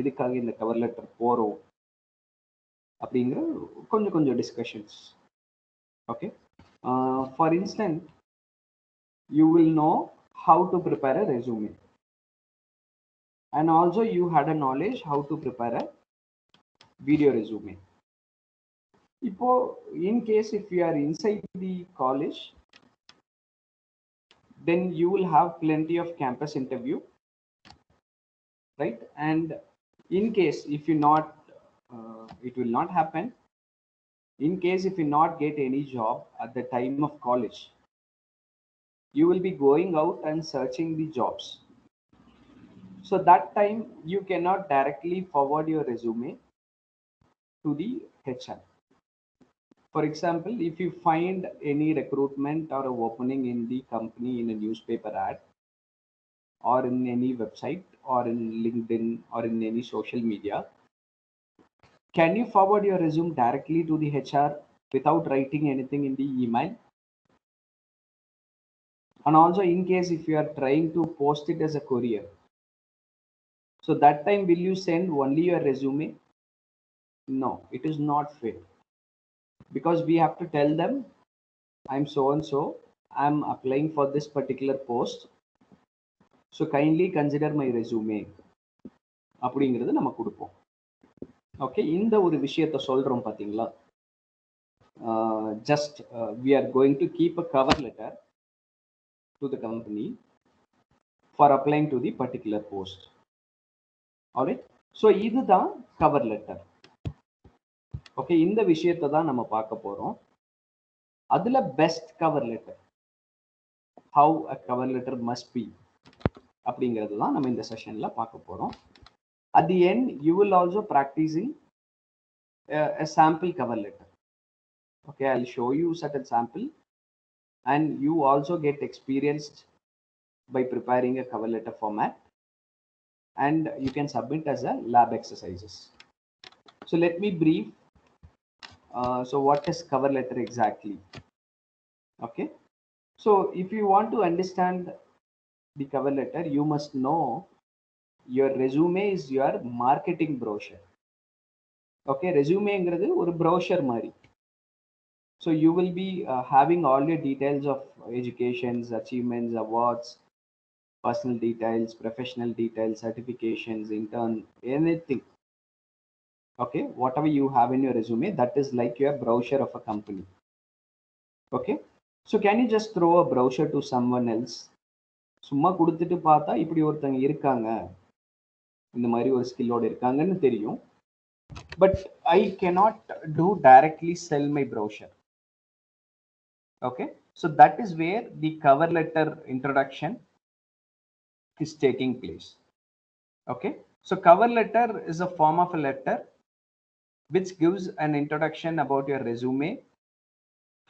எதுக்காக இந்த cover letter போறோம் அப்படிங்கிற கொஞ்சம் discussions. Okay, for instance you will know how to prepare a resume, and also you had a knowledge how to prepare a video resume. Ipo, in case if you are inside the college, then you will have plenty of campus interview, right? And in case if you not it will not happen, in case if you not get any job at the time of college, you will be going out and searching the jobs. So that time you cannot directly forward your resume to the HR. For example, if you find any recruitment or a opening in the company in a newspaper ad or in any website or in LinkedIn or in any social media, can you forward your resume directly to the HR without writing anything in the email? And also, in case if you are trying to post it as a courier, so that time will you send only your resume? No, it is not fair, because we have to tell them, I'm so and so, I'm applying for this particular post, so kindly consider my resume அப்படிங்கிறது நம்ம கொடுப்போம். Okay, இந்த ஒரு விஷயத்தை சொல்றோம் பார்த்தீங்களா? Just we are going to keep a cover letter to the company for applying to the particular post. Alright, so இதுதான் cover letter. Okay, இந்த விஷயத்தை தான் நம்ம பார்க்க போறோம். அதுல best cover letter, how a cover letter must be அப்படிங்கிறது தான் நம்ம இந்த செஷன்ல பார்க்க போறோம். At the end you will also practicing a sample cover letter. Okay, I'll show you certain sample, and you also get experienced by preparing a cover letter format, and you can submit as a lab exercises. So let me brief. So what is cover letter exactly? Okay, so if you want to understand the cover letter, you must know your resume is your marketing brochure. Okay, resumeங்கிறது ஒரு brochure மாதிரி. So you will be having all your details of educations, achievements, awards, personal details, professional details, certifications, intern, anything. Okay, whatever you have in your resume, that is like your brochure of a company. Okay, so can you just throw a brochure to someone else? சும்மா கொடுத்துட்டு பார்த்தா இப்படி ஒருத்தங்க இருக்காங்க, இந்த மாதிரி ஒரு ஸ்கில்லோட இருக்காங்கன்னு தெரியும், but I cannot do directly sell my brochure. Okay, so that is where the cover letter introduction is taking place. Okay, so cover letter is a form of a letter which gives an introduction about your resume,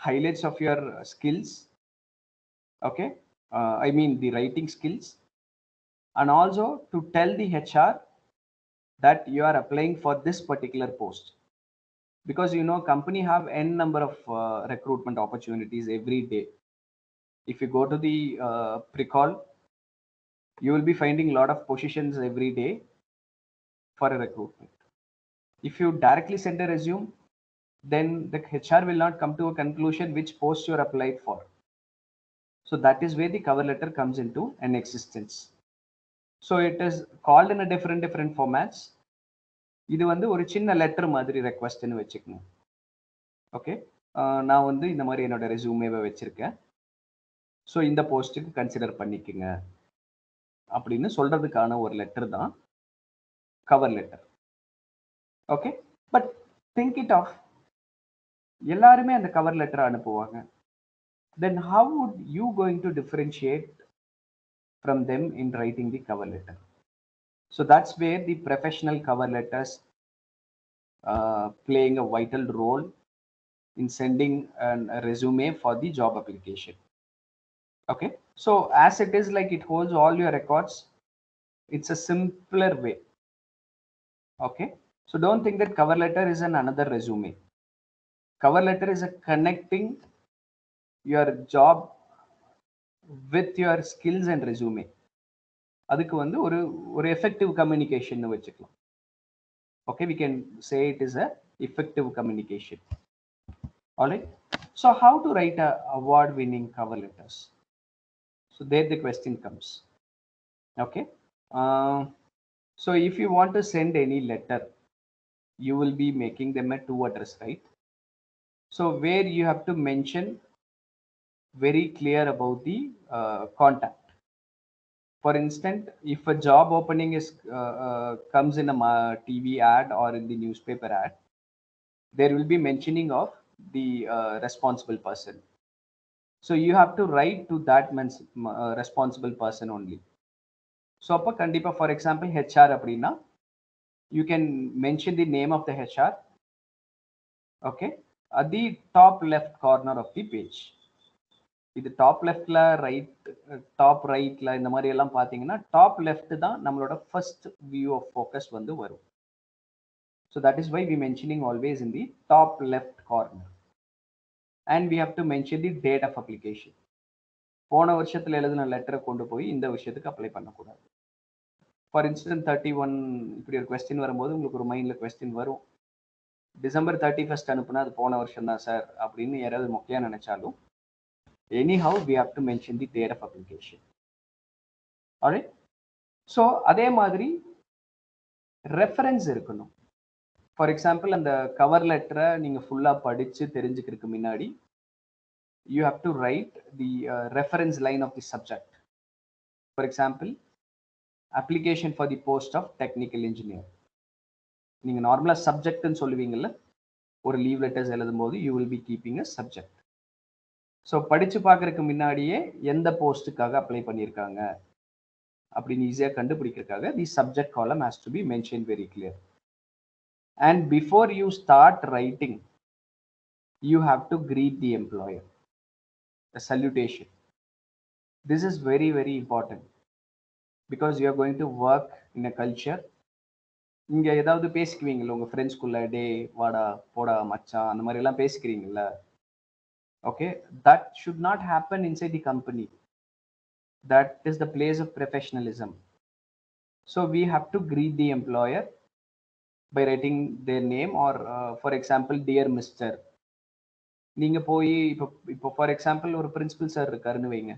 highlights of your skills. Okay, I mean the writing skills, and also to tell the HR that you are applying for this particular post, because you know company have n number of recruitment opportunities every day. If you go to the pre-call, you will be finding a lot of positions every day for a recruitment. If you directly send a resume, then the HR will not come to a conclusion which post you are applied for. So that is where the cover letter comes into an existence. So it is called in a different formats. இது வந்து ஒரு சின்ன letter மாதிரி ரெக்வஸ்ட்னு வச்சுக்கணும். Okay, நான் வந்து இந்த மாதிரி என்னோட ரெஸ்யூமேவை வச்சிருக்கேன், ஸோ இந்த போஸ்ட்டுக்கு கன்சிடர் பண்ணிக்கோங்க அப்படின்னு சொல்றதுக்கான ஒரு லெட்டர் தான் cover letter. Okay, but think it of, எல்லாருமே அந்த கவர் லெட்டரை அனுப்புவாங்க. Then how would you going to differentiate from them in writing the cover letter? So that's where the professional cover letters playing a vital role in sending a resume for the job application. Okay, so as it is like it holds all your records, it's a simpler way. Okay, so don't think that cover letter is another resume. Cover letter is a connecting your job with your skills and resume. அதுக்கு வந்து ஒரு effective communication வச்சுக்கலாம். Okay, we can say it is a effective communication. All right. So how to write a award-winning cover letters? So there the question comes. Okay. So if you want to send any letter, you will be making them a to address, right? So where you have to mention very clear about the contact. For instance, if a job opening is comes in a TV ad or in the newspaper ad, there will be mentioning of the responsible person. So you have to write to that responsible person only. So for example, HR அப்படின்னா, you can mention the name of the HR, okay, at the top left corner of the page. இது top லெஃப்ட்ல top ரைட்ல இந்த மாதிரி எல்லாம் பாத்தீங்கன்னா top left தான் நம்மளோட ஃபர்ஸ்ட் வியூ ஆஃப் ஃபோக்கஸ் வந்து வரும். So that is why we mentioning always in the top left corner. And we have to mention the date of application. போன வருஷத்துல எழுதின லெட்டரை கொண்டு போய் இந்த விஷயத்துக்கு அப்ளை பண்ணக்கூடாது. ஃபார் இன்ஸ்டன்ஸ் 31 இப்படி ஒரு கொஸ்டின் வரும்போது உங்களுக்கு ஒரு மைண்ட்ல கொஸ்டின் வரும், டிசம்பர் 31 அனுப்புனா அது போன வருஷம் தான் சார் அப்படின்னு யாராவது மொக்கையா நினைச்சாலும், anyhow we have to mention the date of application. Alright. So அதே மாதிரி ரெஃபரன்ஸ் இருக்கணும். ஃபார் எக்ஸாம்பிள் அந்த கவர் லெட்டரை நீங்க ஃபுல்லா படிச்சு தெரிஞ்சுக்கிறதுக்கு முன்னாடி you have to write the reference line of the subject. For example, application for the post of technical engineer. நீங்க நார்மலா சப்ஜெக்ட்னு சொல்லுவீங்கல்ல, ஒரு லீவ் லெட்டர்ஸ் எழுதும் போது you will be keeping a subject. So படிச்சு பார்க்கறதுக்கு முன்னாடியே எந்த போஸ்ட்டுக்காக அப்ளை பண்ணியிருக்காங்க அப்படின்னு ஈஸியாக கண்டுபிடிக்கிறதுக்காக the subject column has to be mention very clear. And before you start writing, you have to greet the employer. A salutation. This is very, very important because you are going to work in a culture. இங்க ஏதாவது பேசிக்குவீங்கல்ல உங்க ஃப்ரெண்ட்ஸ்குள்ள, டே வாடா போடா மச்சான் அந்த மாதிரி எல்லாம் பேசிக்கிறீங்கல்ல, okay, that should not happen inside the company. That is the place of professionalism. So we have to greet the employer by writing their name or for example, dear Mr. நீங்க போய் இப்போ ஃபார் எக்ஸாம்பிள் ஒரு principal sir இருக்காருன்னு வைங்க,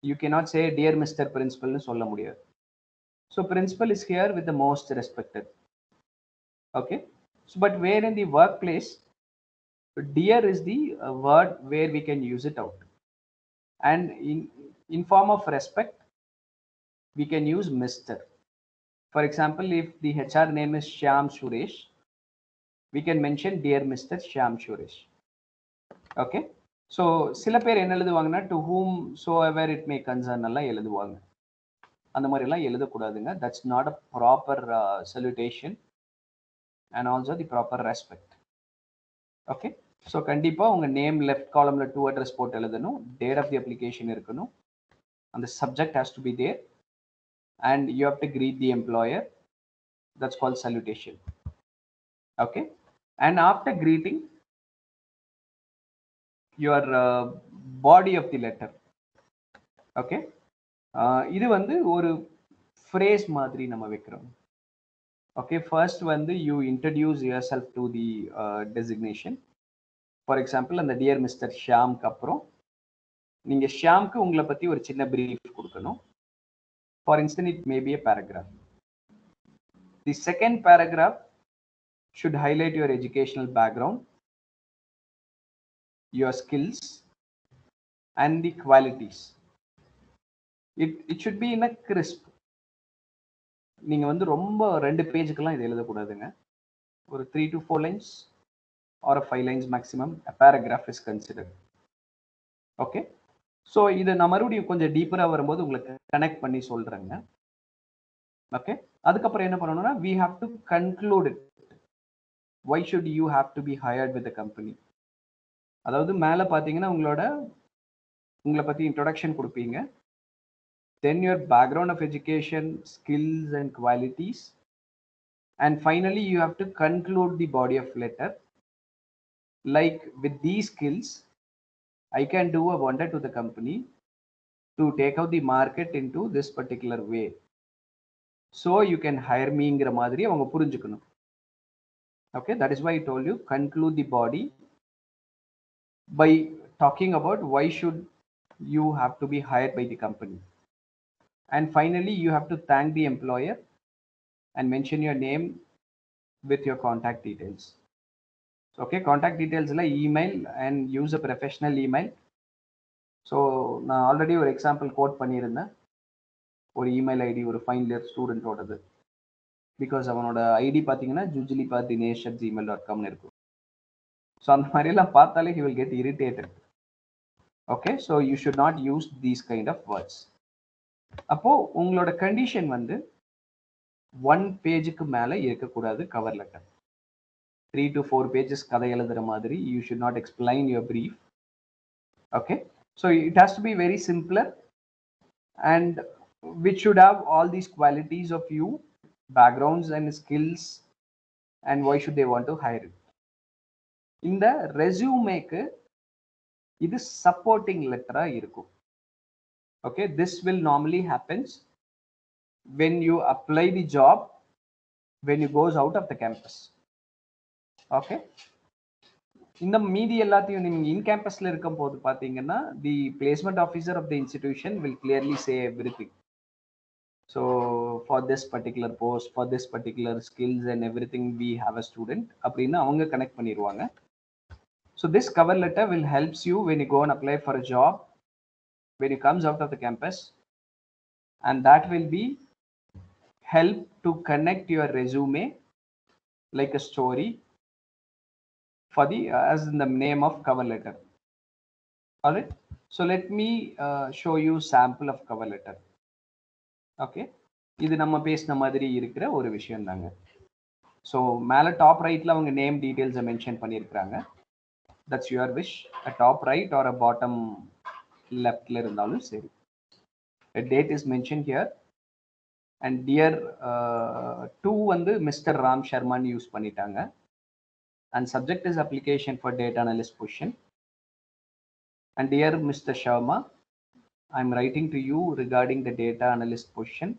you cannot say dear Mr. Principal னு சொல்ல முடியாது. So principal is here with the most respected. Okay. So but where in the workplace, dear is the word where we can use it out. And in form of respect, we can use Mr. For example, if the HR name is Shyam Suresh, we can mention dear Mr. Shyam Suresh. Okay. So சில பேர் என்ன எழுதுவாங்கன்னா to whom so ever it may concern எல்லாம் எழுதுவாங்க. அந்த மாதிரி எல்லாம் எழுதக்கூடாதுங்க. That's not a proper salutation and also the proper respect. Okay. So கண்டிப்பா உங்க நேம் லெஃப்ட் காலம்ல to address போட்டு எழுதணும், date of the application இருக்கணும், and the subject has to be there, and you have to greet the employer. That's called salutation. Okay. And after greeting, your body of the letter. Okay. இது வந்து ஒரு phrase மாதிரி நம்ம வைக்கிறோம். Okay. First வந்து you introduce yourself to the designation. For example, அந்த dear Mr. ஷியாம்க்கு அப்புறம் நீங்க ஷியாம்க்கு உங்களை பத்தி ஒரு சின்ன பிரீஃப் கொடுக்கணும். For instance, it may be a paragraph. The second paragraph should highlight your educational background, your skills, and the qualities. It should be in a crisp. நீங்க வந்து ரொம்ப 2 பேஜுக்கெல்லாம் இது எழுதக்கூடாதுங்க. ஒரு 3 to 4 lines or 5 lines maximum a paragraph is considered. Okay. So இது நான் மறுபடியும் கொஞ்சம் டீப்பரா வரும்போது உங்களுக்கு கனெக்ட் பண்ணி சொல்றேங்க. ஓகே. அதுக்கப்புறம் என்ன பண்ணணும்னா we have to conclude it. Why should you have to be hired with the company? அதாவது மேல பாத்தீங்கன்னா உங்களை பத்தி இன்ட்ரோடக்ஷன் கொடுப்பீங்க. Then your background of education, skills and qualities. And finally, you have to conclude the body of letter. Like with these skills, I can do a wonder to the company to take out the market into this particular way. So you can hire me ங்கிற மாதிரி அவங்க புரிஞ்சுக்கணும். Okay, that is why I told you conclude the body by talking about why should you have to be hired by the company. And finally, you have to thank the employer and mention your name with your contact details. Okay, contact details like email and use a professional email. So நான் already ஒரு example code பண்ணியிருந்தேன், ஒரு email ID ஒரு final year ஸ்டூடெண்ட்டோடது. Because அவனோட ID பார்த்தீங்கன்னா jujilipa.dinesh@gmail.comனு இருக்கும். So அந்த மாதிரிலாம் பார்த்தாலே he will get irritated. Okay, so you should not use these kind of words. அப்போ உங்களோட கண்டிஷன் வந்து 1 பேஜுக்கு மேலே இருக்கக்கூடாது கவர் லெட்டர். 3 to 4 pages கதை எழுதுற மாதிரி you should not explain your brief. Okay, so it has to be very simpler and which should have all these qualities of you, backgrounds and skills, and why should they want to hire it. இந்த ரெஸ்யூமேக்கு இது supporting லெட்டரா இருக்கும். Okay, this will normally happens when you apply the job, when you goes out of the campus. Okay, இந்த மீதி எல்லாத்தையும் நீங்க இன் கேம்பஸ்ல இருக்கும் போது பாத்தீங்கன்னா the placement officer of the institution will clearly say everything. So for this particular post, for this particular skills and everything we have a student அப்படின்னு அவங்க connect பண்ணிடுவாங்க. So this cover letter will helps you when you go and apply for a job, when you comes out of the campus, and that will be help to connect your resume like a story for the as in the name of cover letter. All right, so let me show you sample of cover letter. Okay, இது நம்ம பேசின மாதிரி இருக்கிற ஒரு விஷயம் தாங்க. So மேலே top ரைட்ல அவங்க நேம் டீட்டெயில்ஸை மென்ஷன் பண்ணியிருக்கிறாங்க. That's your wish, a top right or a bottom லெஃப்ட்ல இருந்தாலும் சரி. A date is mentioned here and dear to வந்து மிஸ்டர் ராம் சர்மான்னு யூஸ் பண்ணிட்டாங்க. And subject is application for data analyst position. And dear Mr. Sharma, I'm writing to you regarding the data analyst position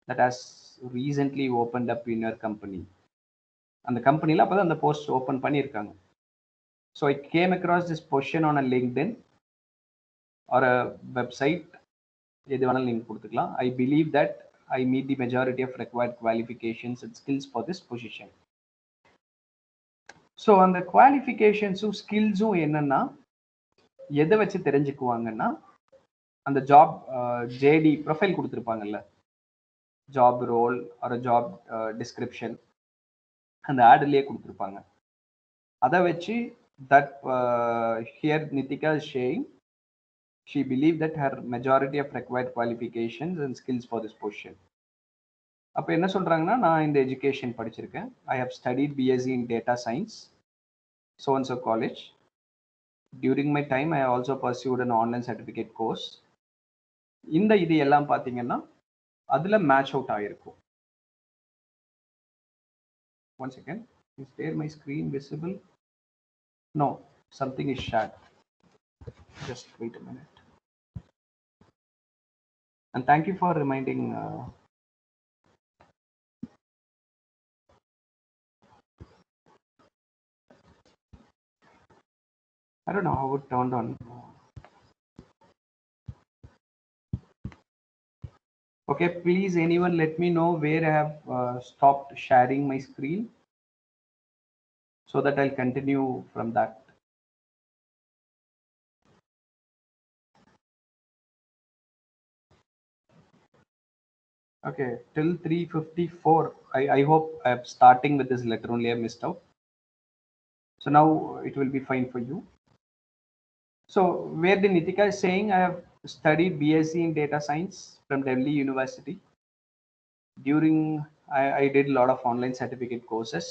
that has recently opened up in your company. அந்த கம்பெனியில் அப்போ தான் அந்த post open பண்ணியிருக்காங்க. So I came across this position on a LinkedIn or a website, எது வேணாலும் நீங்கள் கொடுத்துக்கலாம். I believe that I meet the majority of required qualifications and skills for this position. So அந்த குவாலிஃபிகேஷன்ஸும் ஸ்கில்ஸும் என்னன்னா எதை வச்சு தெரிஞ்சுக்குவாங்கன்னா அந்த ஜாப் ஜேடி ப்ரொஃபைல் கொடுத்துருப்பாங்கல்ல, job role or job description அந்த ஆட்லேயே கொடுத்துருப்பாங்க. அதை வச்சு that here Nithika is saying she believed that her majority of required qualifications and skills for this position. அப்போ என்ன சொல்றாங்கன்னா, நான் இந்த எஜுகேஷன் படிச்சிருக்கேன். I have studied BSc in data science, so and so college. During my time, I also pursued an online certificate course. இந்த இது எல்லாம் பார்த்தீங்கன்னா அதுல மேட்ச் அவுட் ஆயிருக்கும். One second, is there my screen visible? No, something is shared. Just wait a minute. And thank you for reminding. I don't know how it turned on. Okay, please anyone let me know where I have stopped sharing my screen so that I'll continue from that. Okay, till 3:54. I hope I'm starting with this letter only. I missed out. So now it will be fine for you. So where the Nitika is saying I have studied BSc in data science from Delhi University. During I did a lot of online certificate courses.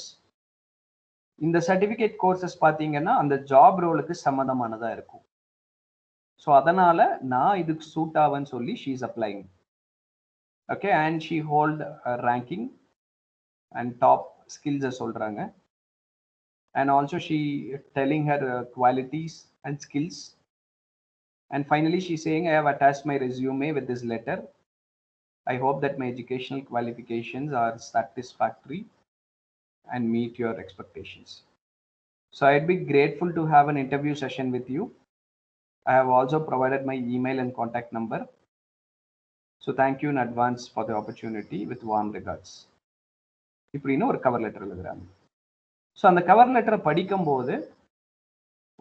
இந்த certificate courses பார்த்தீங்கன்னா அந்த job ரோலுக்கு சம்மந்தமானதா இருக்கும். So அதனால நான் இதுக்கு suit ஆவேன்னு சொல்லி she is applying. Okay, and she hold ranking and top ஸ்கில்ஸை சொல்றாங்க. And also she telling her qualities and skills. And finally she's saying I have attached my resume with this letter. I hope that my educational qualifications are satisfactory and meet your expectations. So I'd be grateful to have an interview session with you. I have also provided my email and contact number. So thank you in advance for the opportunity with warm regards. இப்படின்னு ஒரு cover letter எழுதுறாங்க. So அந்த cover லெட்டரை படிக்கும்போது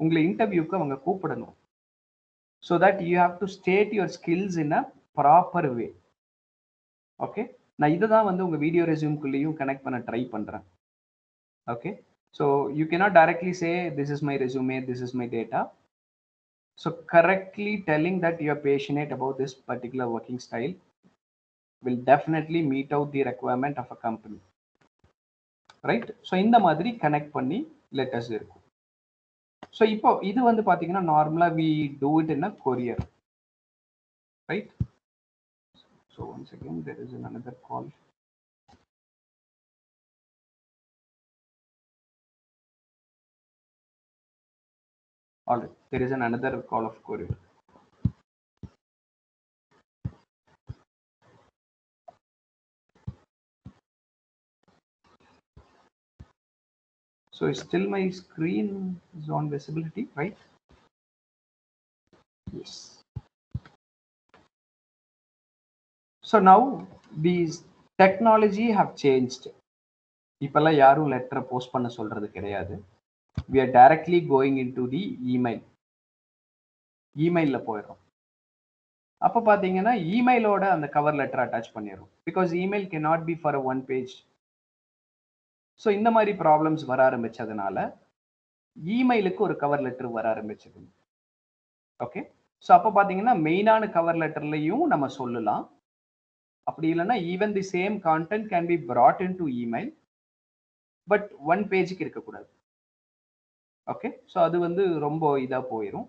உங்களை இன்டர்வியூக்கு அவங்க கூப்பிடணும். So that you have to state your skills in a proper way. Okay, நான் இதை தான் வந்து உங்கள் வீடியோ ரெஸ்யூம்குள்ளேயும் கனெக்ட் பண்ண ட்ரை பண்ணுறேன். Okay, so you cannot directly say this is my resume, this is my data. So correctly telling that you are passionate about this particular working style will definitely meet out the requirement of a company, right? So இந்த மாதிரி connect பண்ணி letters இருக்கும். So இப்போ இது வந்து பார்த்தீங்கன்னா நார்மலாக we do it in a courier, right? So once again there is another call. All right, there is another call of courier. So still my screen is on visibility, right? Yes. So now these technology have changed. இப்பெல்லாம் யாரும் லெட்டரை post பண்ண சொல்றது கிடையாது. We are directly going into the email. இமெயில்ல போயிடும். அப்போ பார்த்தீங்கன்னா இமெயிலோட அந்த கவர் லெட்டர் அட்டாச் பண்ணிடும். Because email can not be for one page. So இந்த மாதிரி ப்ராப்ளம்ஸ் வர ஆரம்பிச்சதுனால இமெயிலுக்கு ஒரு கவர் லெட்டர் வர ஆரம்பிச்சது. ஓகே, ஸோ அப்போ பார்த்தீங்கன்னா மெயினான கவர் லெட்டர்லையும் நம்ம சொல்லலாம். அப்படி இல்லைன்னா even the same content can be brought into email, but one பேஜுக்கு இருக்கக்கூடாது. ஓகே, ஸோ அது வந்து ரொம்ப இதாக போயிடும்.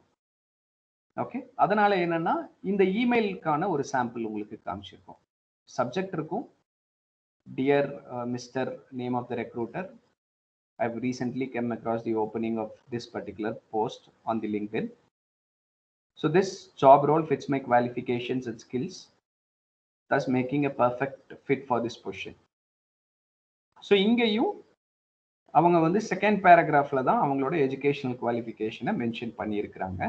ஓகே, அதனால என்னன்னா இந்த இமெயிலுக்கான ஒரு சாம்பிள் உங்களுக்கு காமிச்சிருக்கோம். சப்ஜெக்ட் இருக்கும், dear mister name of the recruiter, I've recently come across the opening of this particular post on the LinkedIn. So this job role fits my qualifications and skills, thus making a perfect fit for this position. So இங்கேயும் அவங்க வந்து second பேராகிராஃப்ல தான் அவங்களோட educational குவாலிஃபிகேஷனை mention பண்ணியிருக்கிறாங்க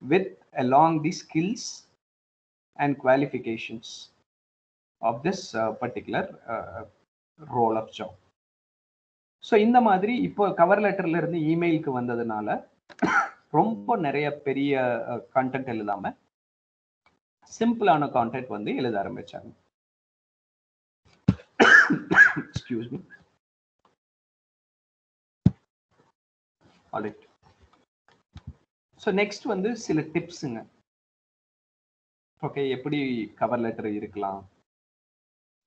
with along the skills and qualifications of this particular role of job. So இந்த மாதிரி இப்போ cover லெட்டர்ல இருந்து இமெயிலுக்கு வந்ததுனால ரொம்ப நிறைய பெரிய கான்டென்ட் எழுதாம சிம்பிளான கான்டென்ட் வந்து எழுத ஆரம்பிச்சாங்க. Excuse me. Alright, so next வந்து சில டிப்ஸுங்க. ஓகே, எப்படி கவர் லெட்டர் இருக்கலாம்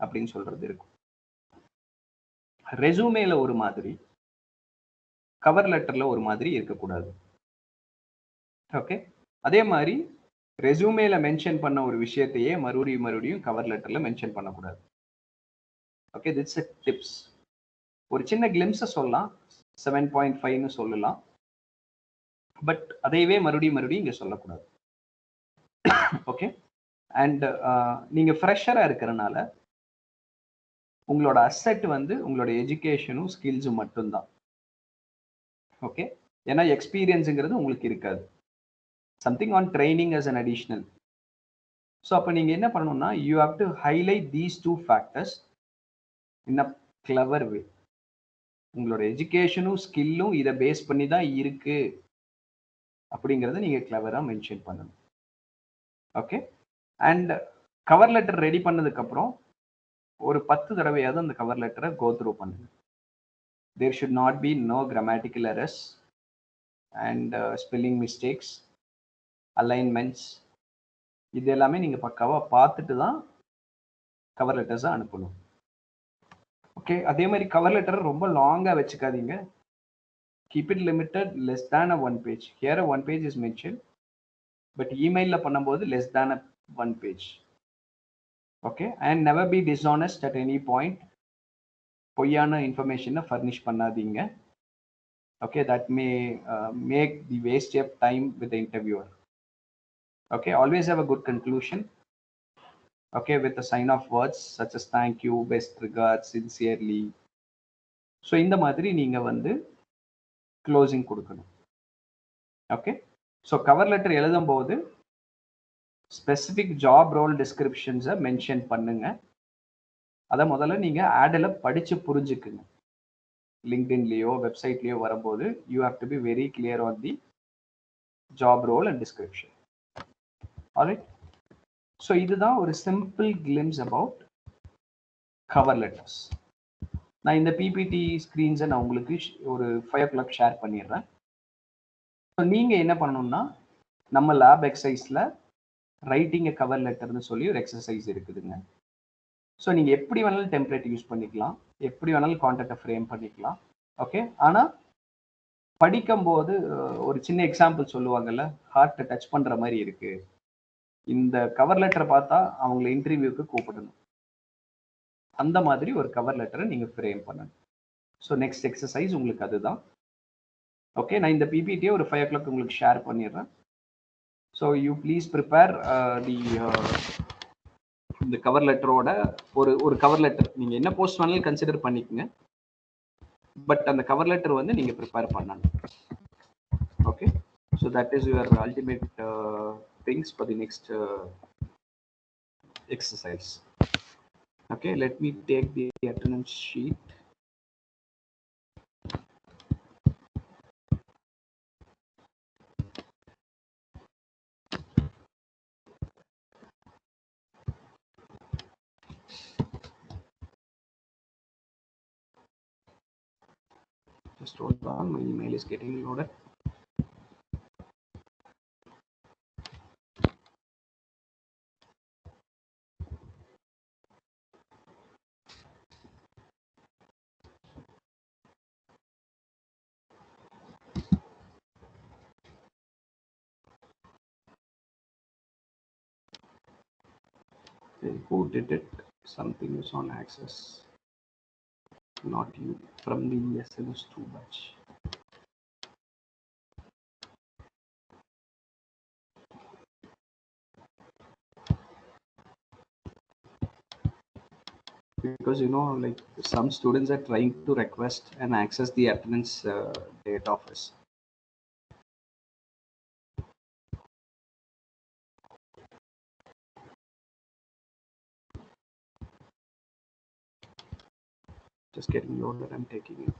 அப்படின்னு சொல்றது இருக்கும். ரெசூமேல ஒரு மாதிரி, கவர் லெட்டர்ல ஒரு மாதிரி இருக்கக்கூடாது. ஓகே, அதே மாதிரி ரெசூமேல மென்ஷன் பண்ண ஒரு விஷயத்தையே மறுபடியும் கவர் லெட்டர்ல மென்ஷன் பண்ணக்கூடாது. Okay, that's a tips. ஒரு சின்ன கிளிம்ஸை சொல்லலாம், 7.5ன்னு சொல்லலாம், பட் அதையவே மறுபடியும் இங்க சொல்லக்கூடாது. ஓகே, அண்ட் நீங்க ஃப்ரெஷரா இருக்கிறனால உங்களோட அசெட் வந்து உங்களோட எஜுகேஷனும் ஸ்கில்ஸும் மட்டும்தான். ஓகே, ஏன்னா எக்ஸ்பீரியன்ஸுங்கிறது உங்களுக்கு இருக்காது. Something on training as an additional. So அப்போ நீங்க என்ன பண்ணணும்னா you have to highlight these two factors in a clever way. உங்களோட எஜுகேஷனும் ஸ்கில்லும் இதை பேஸ் பண்ணி தான் இருக்கு அப்படிங்கிறத நீங்க கிளவரா மென்ஷன் பண்ணணும். Okay, and cover letter ready பண்ணதுக்கு அப்புறம் ஒரு 10 தடவையாவது அந்த கவர் லெட்டரை கோ த்ரூ பண்ணுங்க. There should not be no grammatical errors and spelling mistakes, alignments, இது எல்லாமே நீங்க பக்காவா பார்த்துட்டு தான் கவர் லெட்டர்ஸை அனுப்பணும். ஓகே, அதே மாதிரி கவர் லெட்டரை ரொம்ப லாங்கா வச்சுக்காதீங்க. Keep it limited, less than a 1 page. Here a 1 page is mentioned, but email பண்ணும்போது less than a 1 page. Okay, and never be dishonest at any point. பொய்யான இன்ஃபர்மேஷனை ஃபர்னிஷ் பண்ணாதீங்க. Okay, that may make the waste of time with the interviewer. Okay, always have a good conclusion. Okay, with a sign of words such as thank you, best regards, sincerely. So இந்த மாதிரி நீங்க வந்து closing கொடுக்கணும். Okay, so cover letter எழுதும் போது specific job role டிஸ்கிரிப்ஷன்ஸை mention பண்ணுங்க. அதை முதல்ல நீங்க ஆடில் படிச்சு புரிஞ்சுக்குங்க. லிங்க்டின்லயோ வெப்சைட்லயோ வரும்போது you have to be very clear on the job role and description. Alright, so இதுதான் ஒரு simple glimpse about cover letters. நான் இந்த பிபிடி ஸ்க்ரீன்ஸை நான் உங்களுக்கு ஒரு 5 o'clock ஷேர் பண்ணிடுறேன். ஸோ நீங்கள் என்ன பண்ணணும்னா, நம்ம லேப் எக்ஸசைஸில் ரைட்டிங் கவர் லெட்டர்னு சொல்லி ஒரு எக்ஸசைஸ் இருக்குதுங்க. ஸோ நீங்கள் எப்படி வேணாலும் டெம்ப்ளேட் யூஸ் பண்ணிக்கலாம், எப்படி வேணாலும் கான்டெக்டை ஃப்ரேம் பண்ணிக்கலாம். ஓகே, ஆனால் படிக்கும்போது ஒரு சின்ன எக்ஸாம்பிள் சொல்லுவாங்கல்ல, ஹார்ட்டை டச் பண்ணுற மாதிரி இருக்கு, இந்த கவர் லெட்டரை பார்த்தா அவங்களை இன்டர்வியூக்கு கூப்பிடணும், அந்த மாதிரி ஒரு கவர் லெட்டரை நீங்கள் ஃப்ரேம் பண்ணணும். ஸோ நெக்ஸ்ட் எக்ஸசைஸ் உங்களுக்கு அதுதான். ஓகே, நான் இந்த பிபிடியை ஒரு 5 o'clock உங்களுக்கு ஷேர் பண்ணிடுறேன். ஸோ யூ ப்ளீஸ் ப்ரிப்பேர் இந்த கவர் லெட்டரோட ஒரு கவர் லெட்டர் நீங்கள் என்ன போஸ்ட் வேணாலும் கன்சிடர் பண்ணிக்கோங்க, பட் அந்த கவர் லெட்டர் வந்து நீங்கள் ப்ரிப்பேர் பண்ணணும். Okay, so that is your ultimate things for the next exercise. Okay, let me take the attendance sheet. Just hold on, my email is getting loaded. Who did it? Something is on access. Not you. From the SNS2 batch. Because you know, like some students are trying to request and access the attendance date office. Just getting loaded, I'm taking it.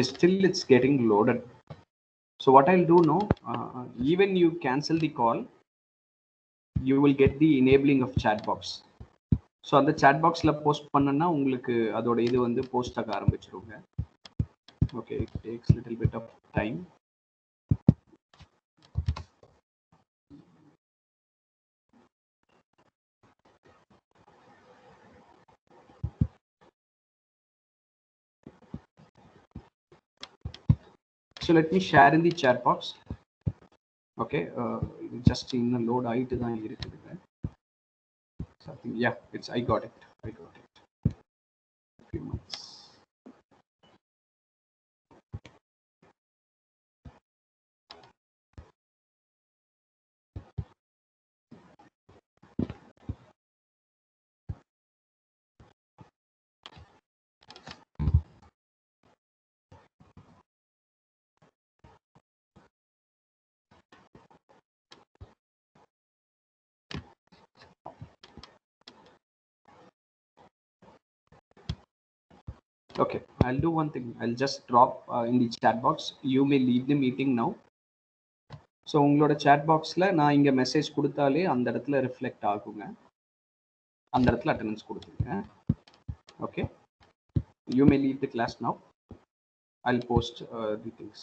Still it's getting loaded. So what I'll do now, even you cancel the call, you will get the enabling of chat box. So அந்த chat boxல post பண்ணனா உங்களுக்கு அதோட இது வந்து post ஆக ஆரம்பிச்சிருங்க. Okay, it takes little bit of time. so let me share in the chat box. Okay, just in the load ஆயிட்டு தான் இருக்குது something. Yeah, it's I got it. Few months. Okay, I'll do one thing. I'll just drop in the chat box. You may leave the meeting now. So உங்களோட chat boxல நான் இங்க message கொடுத்தாலே அந்த இடத்துல reflect ஆகுங்க. அந்த இடத்துல அட்டெண்டன்ஸ் கொடுத்துருங்க. Okay, you may leave the class now. I'll post the things.